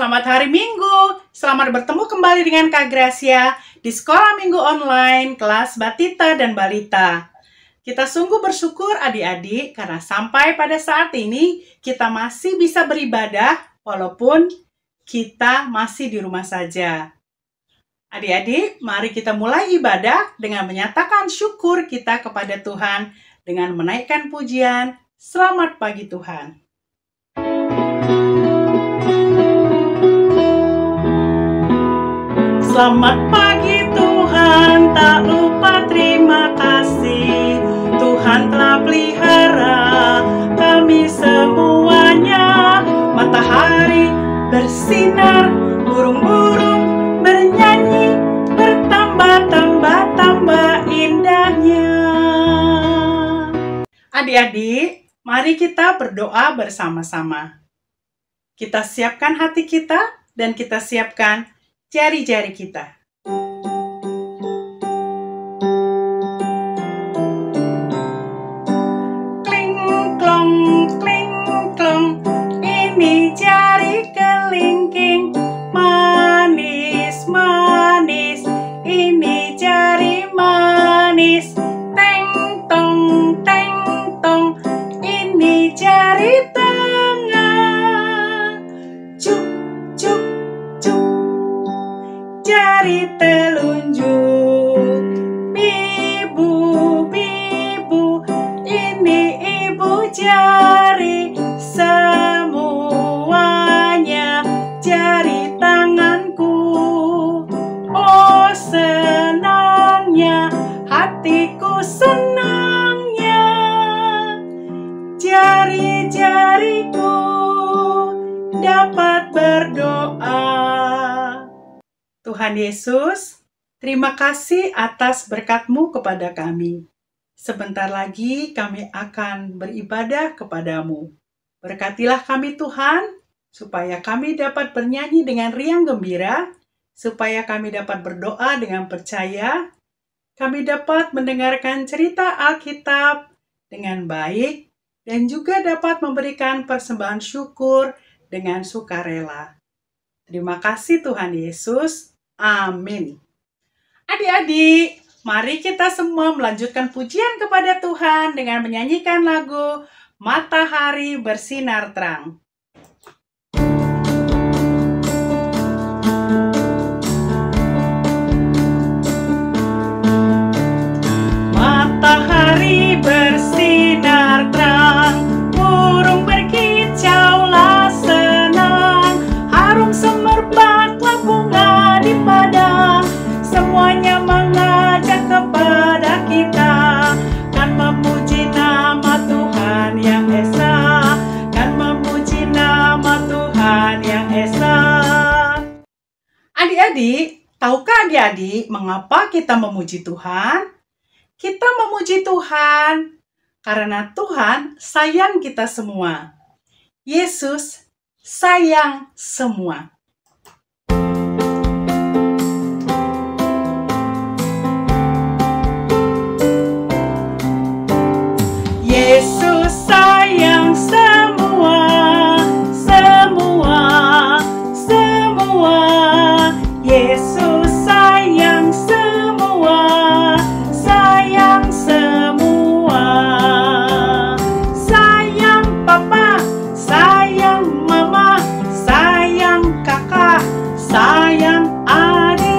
selamat hari Minggu. Selamat bertemu kembali dengan Kak Gracia di Sekolah Minggu Online kelas Batita dan Balita. Kita sungguh bersyukur adik-adik karena sampai pada saat ini kita masih bisa beribadah walaupun kita masih di rumah saja. Adik-adik, mari kita mulai ibadah dengan menyatakan syukur kita kepada Tuhan dengan menaikkan pujian, "Selamat pagi Tuhan." Selamat pagi Tuhan, tak lupa terima kasih. Tuhan telah pelihara kami semuanya. Matahari bersinar, burung-burung bernyanyi, bertambah-tambah indahnya. Adik-adik, mari kita berdoa bersama-sama. Kita siapkan hati kita dan kita siapkan jari-jari kita. Kling klong, ini jari kelingking. Manis, manis, ini jari manis. Teng tong, ini jari tengah. Cuk, cuk, cuk, jari telunjuk. Bibu, bibu, ini ibu jari. Semuanya jari tanganku. Oh senangnya, hatiku senangnya. Jari-jariku dapat berdoa. Tuhan Yesus, terima kasih atas berkat-Mu kepada kami. Sebentar lagi kami akan beribadah kepadamu. Berkatilah kami Tuhan, supaya kami dapat bernyanyi dengan riang gembira, supaya kami dapat berdoa dengan percaya, kami dapat mendengarkan cerita Alkitab dengan baik, dan juga dapat memberikan persembahan syukur dengan sukarela. Terima kasih Tuhan Yesus. Amin. Adik-adik, mari kita semua melanjutkan pujian kepada Tuhan dengan menyanyikan lagu Matahari Bersinar Terang. Matahari bersinar terang, burung berkicaulah senang, harum semerbaklah bunga di padang, semuanya mengajak kepada kita, kan memuji nama Tuhan yang esa, kan memuji nama Tuhan yang esa. Adik-adik, tahukah adik-adik mengapa kita memuji Tuhan? Kita memuji Tuhan karena Tuhan sayang kita semua. Yesus sayang semua. Yesus sayang semua, semua, semua. Yesus sayang semua, sayang semua. Sayang papa, sayang mama, sayang kakak, sayang adik.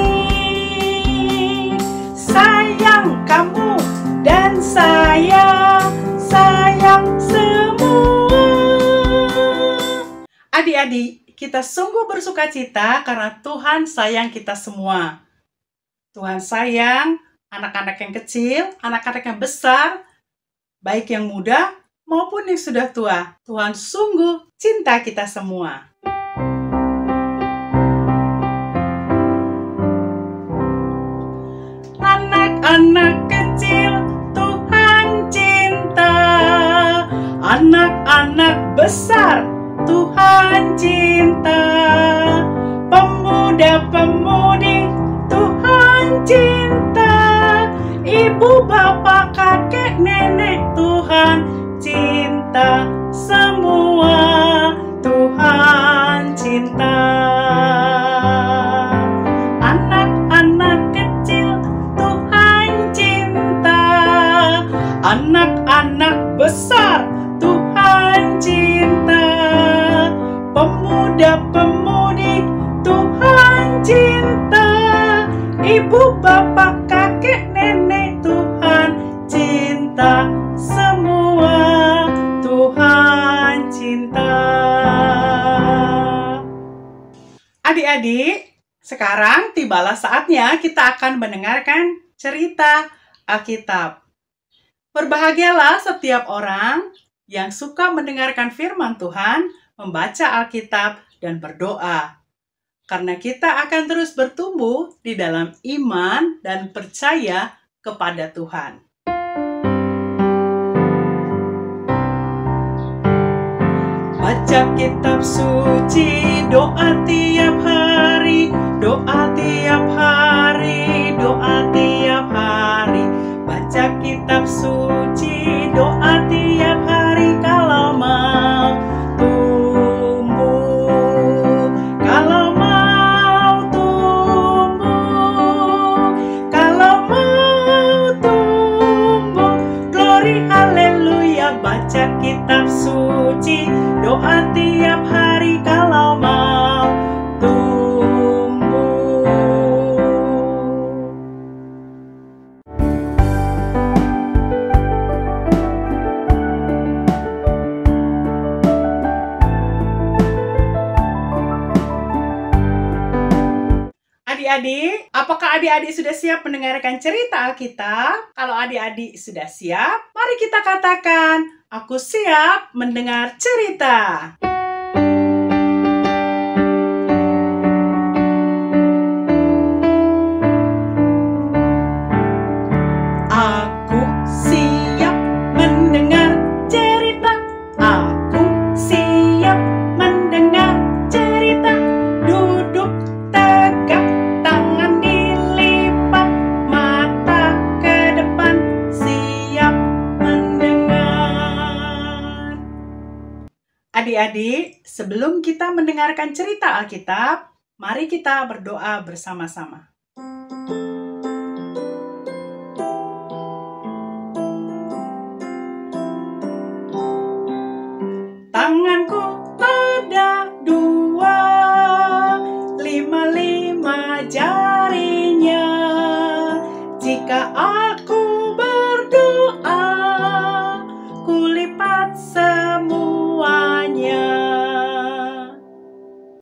Sayang kamu dan saya, sayang semua. Adik-adik, kita sungguh bersuka cita karena Tuhan sayang kita semua. Tuhan sayang anak-anak yang kecil, anak-anak yang besar, baik yang muda maupun yang sudah tua. Tuhan sungguh cinta kita semua. Anak-anak kecil Tuhan cinta, anak-anak besar Tuhan cinta, pemuda-pemudi Tuhan cinta, ibu, bapak, kakek, nenek Tuhan cinta, semua Tuhan cinta. cinta. Pemuda-pemudi Tuhan cinta. Ibu, bapak, kakek, nenek, Tuhan cinta. Semua Tuhan cinta. Adik-adik, sekarang tibalah saatnya kita akan mendengarkan cerita Alkitab. Berbahagialah setiap orang yang suka mendengarkan firman Tuhan, membaca Alkitab, dan berdoa. Karena kita akan terus bertumbuh di dalam iman dan percaya kepada Tuhan. Baca kitab suci, doa tiap hari, doa tiap hari, doa tiap hari. Baca kitab suci, doa tiap hari kalau mau tumbuh, kalau mau tumbuh, kalau mau tumbuh. Glory haleluya, baca kitab suci, doa tiap hari kalau mau tumbuh. Adik-adik, apakah adik-adik sudah siap mendengarkan cerita Alkitab? Kalau adik-adik sudah siap, mari kita katakan, aku siap mendengar cerita. Aku siap mendengar cerita. Aku siap mendengar cerita. Duduk tegak, tangan dilipat, mata ke depan, siap mendengar. Adik-adik, sebelum kita mendengarkan cerita Alkitab, mari kita berdoa bersama-sama. Tanganku ada dua, lima jarinya. Jika aku berdoa, kulipat semuanya.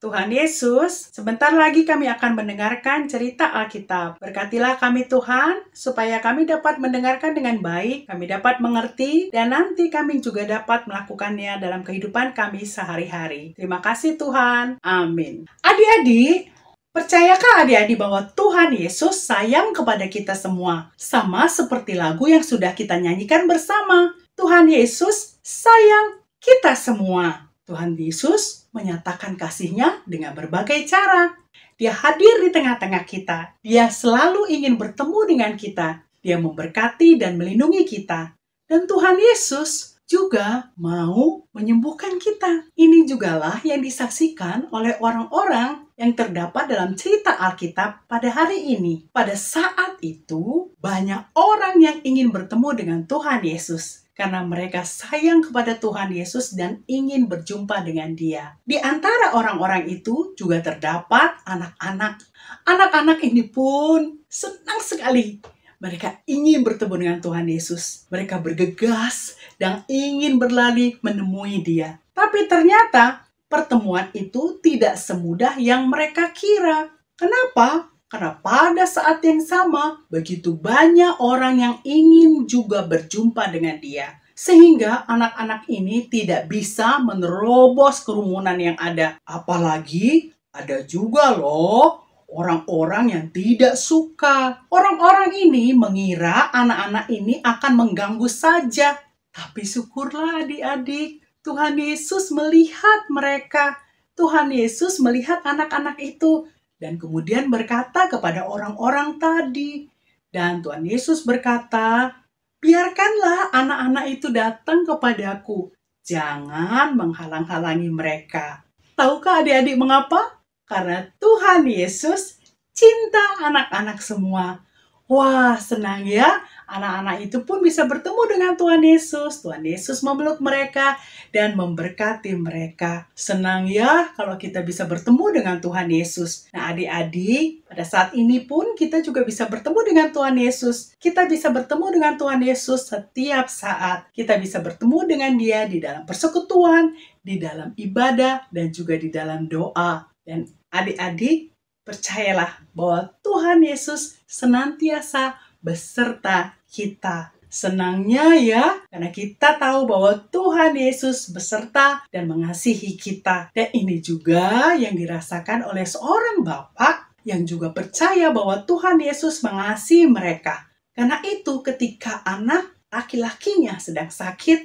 Tuhan Yesus, sebentar lagi kami akan mendengarkan cerita Alkitab. Berkatilah kami Tuhan, supaya kami dapat mendengarkan dengan baik, kami dapat mengerti, dan nanti kami juga dapat melakukannya dalam kehidupan kami sehari-hari. Terima kasih Tuhan. Amin. Adik-adik, percayakah adik-adik bahwa Tuhan Yesus sayang kepada kita semua? Sama seperti lagu yang sudah kita nyanyikan bersama. Tuhan Yesus sayang kita semua. Tuhan Yesus menyatakan kasih-Nya dengan berbagai cara. Dia hadir di tengah-tengah kita. Dia selalu ingin bertemu dengan kita. Dia memberkati dan melindungi kita. Dan Tuhan Yesus juga mau menyembuhkan kita. Ini jugalah yang disaksikan oleh orang-orang yang terdapat dalam cerita Alkitab pada hari ini. Pada saat itu, banyak orang yang ingin bertemu dengan Tuhan Yesus. Karena mereka sayang kepada Tuhan Yesus dan ingin berjumpa dengan Dia. Di antara orang-orang itu juga terdapat anak-anak. Anak-anak ini pun senang sekali. Mereka ingin bertemu dengan Tuhan Yesus. Mereka bergegas dan ingin berlari menemui Dia. Tapi ternyata pertemuan itu tidak semudah yang mereka kira. Kenapa? Karena pada saat yang sama, begitu banyak orang yang ingin juga berjumpa dengan Dia. Sehingga anak-anak ini tidak bisa menerobos kerumunan yang ada. Apalagi ada juga loh orang-orang yang tidak suka. Orang-orang ini mengira anak-anak ini akan mengganggu saja. Tapi syukurlah adik-adik, Tuhan Yesus melihat mereka. Tuhan Yesus melihat anak-anak itu. Dan kemudian berkata kepada orang-orang tadi. Dan Tuhan Yesus berkata, biarkanlah anak-anak itu datang kepadaku. Jangan menghalang-halangi mereka. Tahukah adik-adik mengapa? Karena Tuhan Yesus cinta anak-anak semua. Wah, senang ya. Anak-anak itu pun bisa bertemu dengan Tuhan Yesus. Tuhan Yesus memeluk mereka dan memberkati mereka. Senang ya kalau kita bisa bertemu dengan Tuhan Yesus. Nah, adik-adik, pada saat ini pun kita juga bisa bertemu dengan Tuhan Yesus. Kita bisa bertemu dengan Tuhan Yesus setiap saat. Kita bisa bertemu dengan Dia di dalam persekutuan, di dalam ibadah, dan juga di dalam doa. Dan adik-adik, percayalah bahwa Tuhan Yesus senantiasa beserta kita. Senangnya ya, karena kita tahu bahwa Tuhan Yesus beserta dan mengasihi kita. Dan ini juga yang dirasakan oleh seorang bapak yang juga percaya bahwa Tuhan Yesus mengasihi mereka. Karena itu ketika anak laki-lakinya sedang sakit,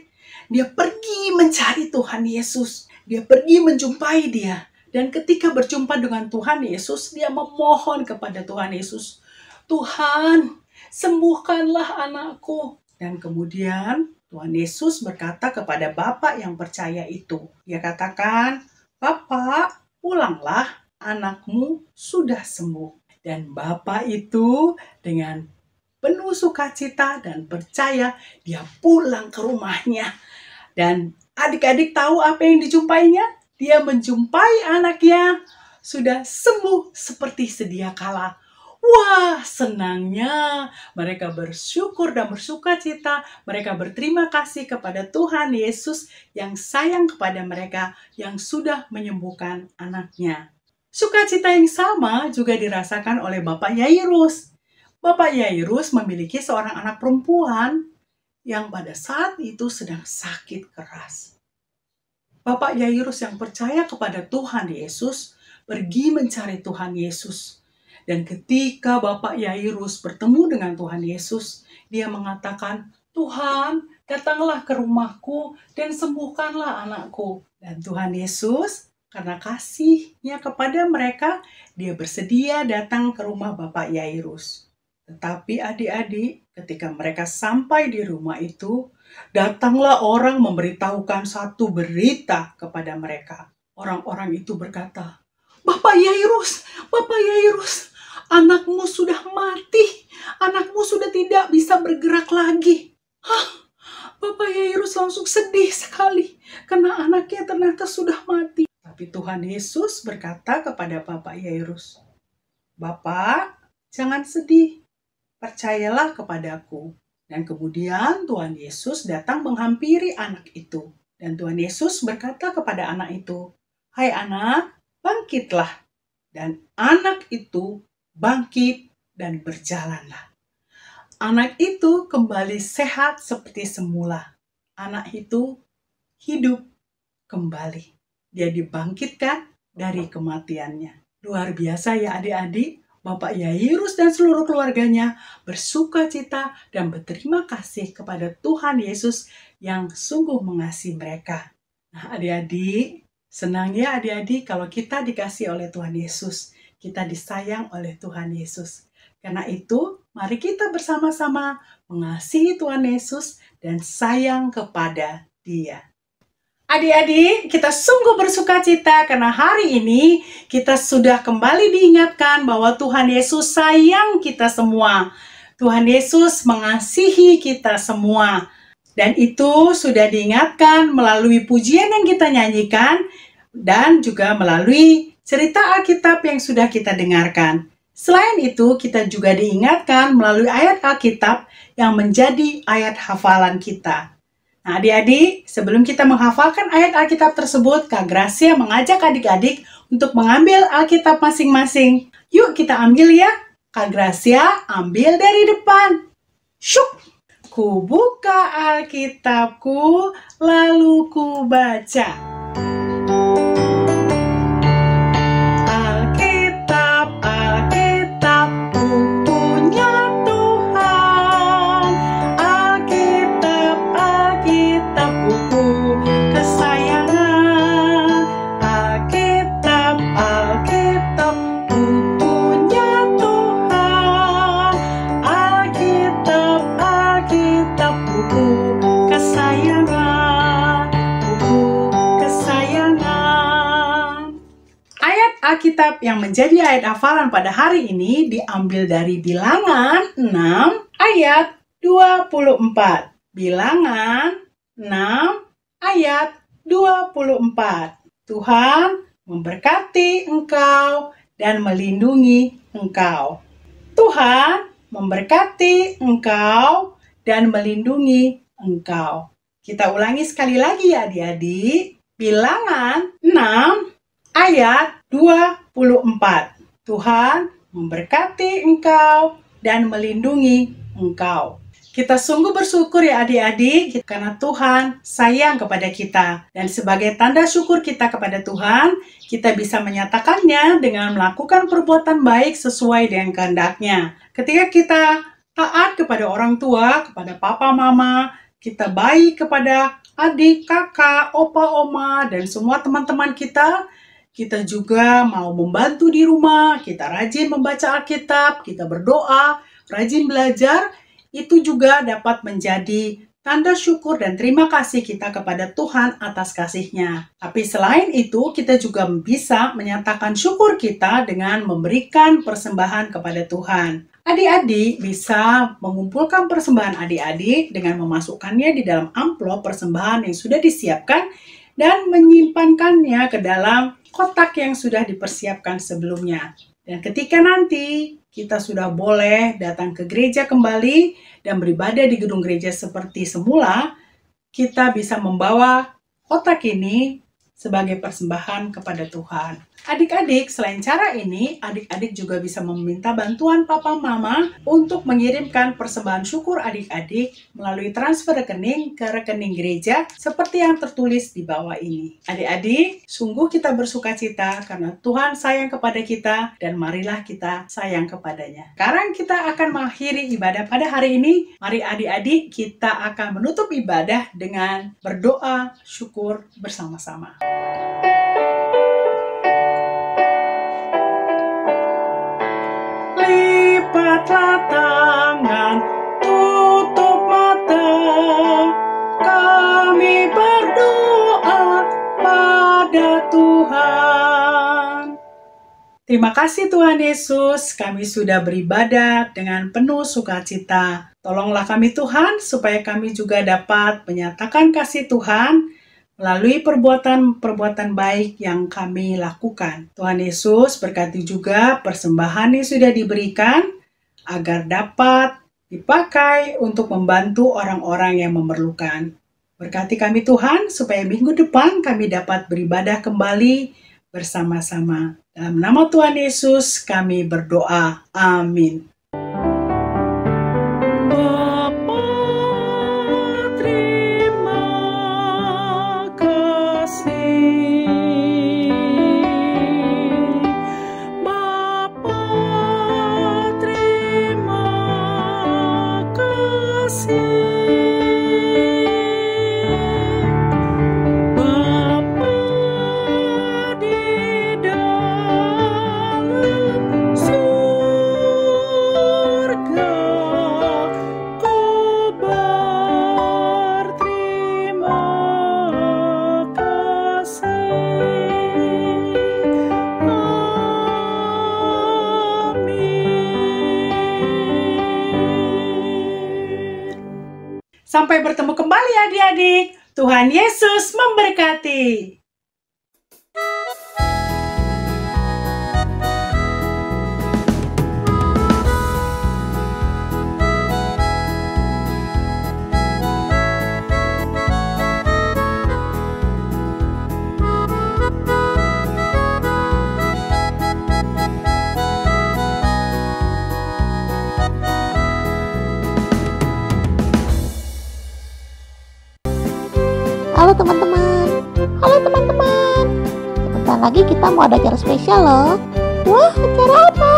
dia pergi mencari Tuhan Yesus. Dia pergi menjumpai Dia. Dan ketika berjumpa dengan Tuhan Yesus, dia memohon kepada Tuhan Yesus, Tuhan, sembuhkanlah anakku. Dan kemudian Tuhan Yesus berkata kepada bapak yang percaya itu. Dia katakan, Bapak, pulanglah, anakmu sudah sembuh. Dan bapak itu dengan penuh sukacita dan percaya, dia pulang ke rumahnya. Dan adik-adik tahu apa yang dijumpainya? Dia menjumpai anaknya sudah sembuh seperti sedia kala. Wah, senangnya mereka bersyukur dan bersukacita. Mereka berterima kasih kepada Tuhan Yesus yang sayang kepada mereka, yang sudah menyembuhkan anaknya. Sukacita yang sama juga dirasakan oleh Bapak Yairus. Bapak Yairus memiliki seorang anak perempuan yang pada saat itu sedang sakit keras. Bapak Yairus yang percaya kepada Tuhan Yesus pergi mencari Tuhan Yesus. Dan ketika Bapak Yairus bertemu dengan Tuhan Yesus, dia mengatakan, Tuhan, datanglah ke rumahku dan sembuhkanlah anakku. Dan Tuhan Yesus, karena kasihnya kepada mereka, dia bersedia datang ke rumah Bapak Yairus. Tetapi adik-adik, ketika mereka sampai di rumah itu, datanglah orang memberitahukan satu berita kepada mereka. Orang-orang itu berkata, Bapak Yairus, anakmu sudah mati. Anakmu sudah tidak bisa bergerak lagi. Bapak Yairus langsung sedih sekali karena anaknya ternyata sudah mati. Tapi Tuhan Yesus berkata kepada Bapak Yairus, Bapak, jangan sedih. Percayalah kepadaku. Dan kemudian Tuhan Yesus datang menghampiri anak itu. Dan Tuhan Yesus berkata kepada anak itu, Hai anak, bangkitlah. Dan anak itu bangkit dan berjalanlah. Anak itu kembali sehat seperti semula. Anak itu hidup kembali. Dia dibangkitkan dari kematiannya. Luar biasa ya adik-adik. Bapak Yairus dan seluruh keluarganya bersuka cita dan berterima kasih kepada Tuhan Yesus yang sungguh mengasihi mereka. Nah adik-adik, senang ya adik-adik kalau kita dikasih oleh Tuhan Yesus. Kita disayang oleh Tuhan Yesus. Karena itu, mari kita bersama-sama mengasihi Tuhan Yesus dan sayang kepada Dia. Adik-adik, kita sungguh bersuka cita karena hari ini kita sudah kembali diingatkan bahwa Tuhan Yesus sayang kita semua. Tuhan Yesus mengasihi kita semua. Dan itu sudah diingatkan melalui pujian yang kita nyanyikan dan juga melalui cerita Alkitab yang sudah kita dengarkan. Selain itu, kita juga diingatkan melalui ayat Alkitab yang menjadi ayat hafalan kita. Nah adik-adik, sebelum kita menghafalkan ayat Alkitab tersebut, Kak Gracia mengajak adik-adik untuk mengambil Alkitab masing-masing. Yuk kita ambil ya. Kak Gracia ambil dari depan. Syuk! Ku buka Alkitabku, lalu ku baca. Alkitab yang menjadi ayat hafalan pada hari ini diambil dari Bilangan 6 ayat 24. Bilangan 6 ayat 24. Tuhan memberkati engkau dan melindungi engkau. Tuhan memberkati engkau dan melindungi engkau. Kita ulangi sekali lagi ya adik-adik. Bilangan 6 ayat 24. Tuhan memberkati engkau dan melindungi engkau. Kita sungguh bersyukur ya adik-adik karena Tuhan sayang kepada kita. Dan sebagai tanda syukur kita kepada Tuhan, kita bisa menyatakannya dengan melakukan perbuatan baik sesuai dengan kehendaknya. Ketika kita taat kepada orang tua, kepada papa mama, kita baik kepada adik, kakak, opa, oma, dan semua teman-teman kita, kita juga mau membantu di rumah, kita rajin membaca Alkitab, kita berdoa, rajin belajar, itu juga dapat menjadi tanda syukur dan terima kasih kita kepada Tuhan atas kasih-Nya. Tapi selain itu, kita juga bisa menyatakan syukur kita dengan memberikan persembahan kepada Tuhan. Adik-adik bisa mengumpulkan persembahan adik-adik dengan memasukkannya di dalam amplop persembahan yang sudah disiapkan dan menyimpankannya ke dalam kotak yang sudah dipersiapkan sebelumnya. Dan ketika nanti kita sudah boleh datang ke gereja kembali dan beribadah di gedung gereja seperti semula, kita bisa membawa kotak ini sebagai persembahan kepada Tuhan. Adik-adik, selain cara ini, adik-adik juga bisa meminta bantuan papa mama untuk mengirimkan persembahan syukur adik-adik melalui transfer rekening ke rekening gereja seperti yang tertulis di bawah ini. Adik-adik, sungguh kita bersukacita karena Tuhan sayang kepada kita dan marilah kita sayang kepadanya. Sekarang kita akan mengakhiri ibadah pada hari ini. Mari adik-adik, kita akan menutup ibadah dengan berdoa syukur bersama-sama. Lipatlah tangan, tutup mata, kami berdoa pada Tuhan. Terima kasih Tuhan Yesus, kami sudah beribadah dengan penuh sukacita. Tolonglah kami Tuhan, supaya kami juga dapat menyatakan kasih Tuhan melalui perbuatan-perbuatan baik yang kami lakukan. Tuhan Yesus berkati juga persembahan yang sudah diberikan agar dapat dipakai untuk membantu orang-orang yang memerlukan. Berkati kami Tuhan supaya minggu depan kami dapat beribadah kembali bersama-sama. Dalam nama Tuhan Yesus kami berdoa. Amin. Sampai bertemu kembali adik-adik. Tuhan Yesus memberkati. Halo teman-teman, sebentar lagi kita mau ada acara spesial loh. Wah, acara apa?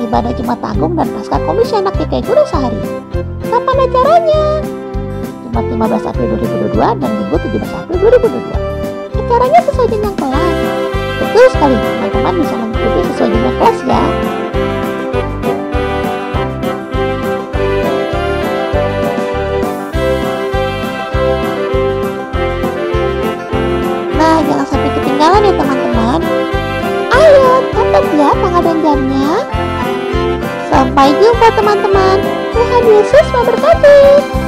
Ibadah Jumat Agung dan Paskah Komisi Anak GKI Guru Sehari. Kapan acaranya? Jumat 15 April 2022 dan Minggu 17 April 2022. Acaranya sesuai jenjang kelas. Betul sekali, teman-teman bisa mengikuti sesuai jenjang kelas ya. Jangan sampai ketinggalan ya teman-teman. Ayo belajarnya. Sampai jumpa teman-teman. Tuhan Yesus memberkati.